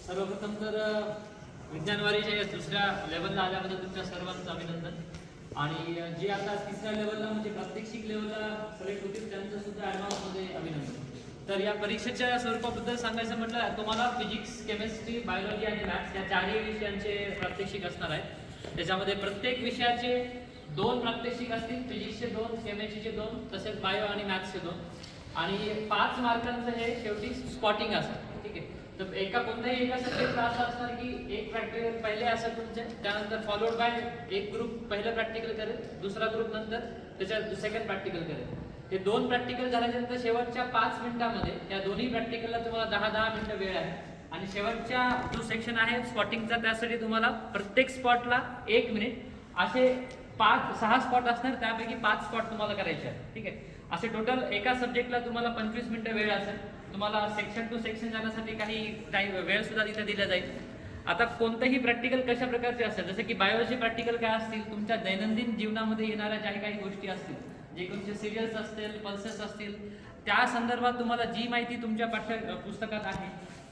सर्वप्रथम तर विज्ञानवारीच्या या दुसऱ्या लेवलला आल्याबद्दल तुमच्या सर्वांचं अभिनंदन। आणि जे आता तिसऱ्या लेवलला म्हणजे प्रात्यक्षिक लेवलला सिलेक्ट होतील त्यांचं सुद्धा ॲडव्हान्समध्ये अभिनंदन। तर या परीक्षेच्या स्वरूपाबद्दल सांगायचं म्हटलं, तुम्हाला फिजिक्स, केमिस्ट्री, बायोलॉजी आणि मॅथ्स या चारही विषयांचे प्रात्यक्षिक असणार आहेत। त्याच्यामध्ये प्रत्येक विषयाचे 2 प्रात्यक्षिक असतील, फिजिक्सचे 2, केमिस्ट्रीचे 2, तसेच बायो आणि मॅथ्सचे 2, आणि 5 मार्कांचं हे शेवटी स्पॉटिंग असेल। ठीक आहे, तर एका कोणत्याही एका सब्जेक्टला असं असणार की एक प्रॅक्टिकल पहिले असेल तुमचे, त्यानंतर फॉलोड बाय एक ग्रुप पहिलं प्रॅक्टिकल करेल, दुसरा ग्रुप नंतर त्याच्यात सेकंड प्रॅक्टिकल करेल। हे 2 प्रॅक्टिकल झाल्यानंतर शेवटच्या 5 मिनिटांमध्ये या दोन्ही प्रॅक्टिकलला तुम्हाला 10-10 मिनिटं वेळ आहे। आणि शेवटच्या जो सेक्शन आहे स्पॉटिंगचा, त्यासाठी तुम्हाला प्रत्येक स्पॉटला 1 मिनिट, असे 5-6 स्पॉट असणार, त्यापैकी 5 स्पॉट तुम्हाला करायचे आहेत। ठीक आहे, असे टोटल एका सब्जेक्टला तुम्हाला 25 मिनिटं वेळ असेल। तुम्हाला सेक्शन टू सेक्शन जाण्यासाठी काही टाईम वेळ सुद्धा तिथे दिला जाईल। आता कोणतंही प्रॅक्टिकल कशा प्रकारचे असेल, जसं की बायोलॉजी प्रॅक्टिकल काय असतील, तुमच्या दैनंदिन जीवनामध्ये येणाऱ्या ज्या काही गोष्टी असतील, जे कोणते सिरियल्स असतील, पल्सेस असतील, त्या संदर्भात तुम्हाला जी माहिती तुमच्या पुस्तकात आहे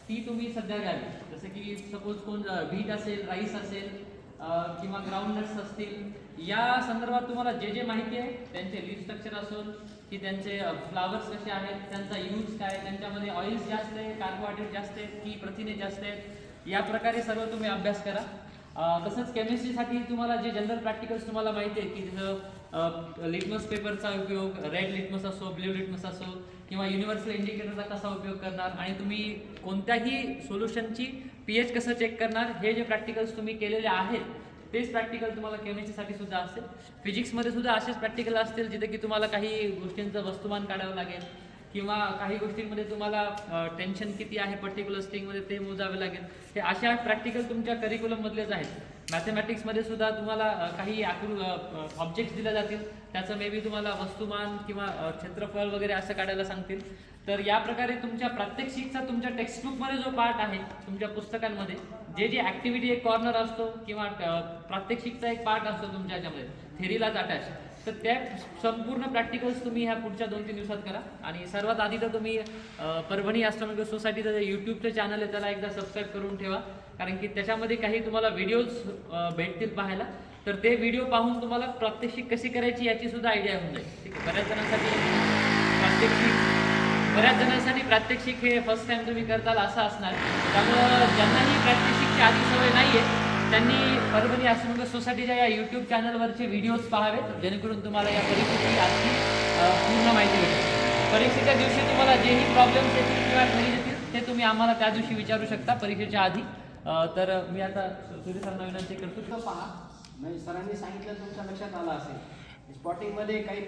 ती तुम्ही सध्या घ्यावी। जसं की सपोज कोण व्हीट असेल, राईस असेल किंवा ग्राउंडनट्स असतील, या संदर्भात तुम्हाला जे जे माहिती आहे, त्यांचे लीफ स्ट्रक्चर असेल की त्यांचे फ्लावर्स कसे आहेत, त्यांचा यूज काय, त्यांच्यामध्ये ऑइल्स जास्त आहे, कार्बोहायड्रेट जास्त आहेत की प्रथिने जास्त आहेत, या प्रकारे सर्व तुम्ही अभ्यास करा। तसंच केमिस्ट्रीसाठी तुम्हाला जे जनरल प्रॅक्टिकल्स तुम्हाला माहिती आहे की जसं लिटमस पेपरचा उपयोग, रेड लिटमस असो, ब्ल्यू लिटमस असो, किंवा युनिव्हर्सल इंडिकेटरचा कसा उपयोग करणार, आणि तुम्ही कोणत्याही सोल्युशनची पीएच कसं चेक करणार, हे जे प्रॅक्टिकल्स तुम्ही केलेले आहेत तेच प्रॅक्टिकल तुम्हाला केमिस्ट्रीसाठी सुद्धा असेल। फिजिक्समध्ये सुद्धा असेच प्रॅक्टिकल असतील जिथे की तुम्हाला काही गोष्टींचं वस्तुमान काढावं लागेल, किंवा काही गोष्टींमध्ये तुम्हाला टेन्शन किती आहे पर्टिक्युलर स्ट्रिंगमध्ये ते मोजावे लागेल। हे अशा प्रॅक्टिकल तुमच्या करिक्युलममधलेच आहेत। मॅथमॅटिक्समध्ये सुद्धा तुम्हाला काही ऑब्जेक्ट्स दिले जातील, त्याचं मे बी तुम्हाला वस्तुमान किंवा क्षेत्रफळ वगैरे असं काढायला सांगतील। तर या प्रकारे तुमच्या प्रात्यक्षिकचा तुमच्या टेक्स्टबुकमध्ये जो पार्ट आहे, तुमच्या पुस्तकांमध्ये जे जे ॲक्टिव्हिटी एक कॉर्नर असतो किंवा प्रात्यक्षिकचा एक पार्ट असतो तुमच्या ह्याच्यामध्ये थेरीलाच अटॅच, तर त्या संपूर्ण प्रॅक्टिकल्स तुम्ही ह्या पुढच्या 2-3 दिवसात करा। आणि सर्वात आधी तर तुम्ही परभणी ॲस्ट्रॉनॉमिकल सोसायटीचं जे यूट्यूबचं चॅनल आहे त्याला एकदा सबस्क्राईब करून ठेवा, कारण की त्याच्यामध्ये काही तुम्हाला व्हिडिओज भेटतील पाहायला, तर ते व्हिडिओ पाहून तुम्हाला प्रात्यक्षिक कशी करायची याची सुद्धा आयडिया होऊन जाईल। ठीक आहे, बऱ्याच जणांसाठी प्रात्यक्षिक हे फर्स्ट टाइम तुम्ही करताल असं असणार, त्यामुळं ज्यांनाही प्रात्यक्षिकची आधी सवय नाही आहे त्यांनी परभणी ॲस्ट्रॉनॉमिकल सोसायटीच्या या यूट्यूब चॅनलवरचे व्हिडिओज पाहावेत, जेणेकरून तुम्हाला या परीक्षेची आजची पूर्ण माहिती भेटेल। परीक्षेच्या दिवशी तुम्हाला जेही प्रॉब्लेम्स येतील किंवा घरी येतील ते तुम्ही आम्हाला त्या दिवशी विचारू शकता परीक्षेच्या आधी। तर मी आता सूर्य सरांना विनंती करतो, पहा, म्हणजे सरांनी सांगितलं तुमच्या लक्षात आलं असेल, स्पॉटिंगमध्ये काही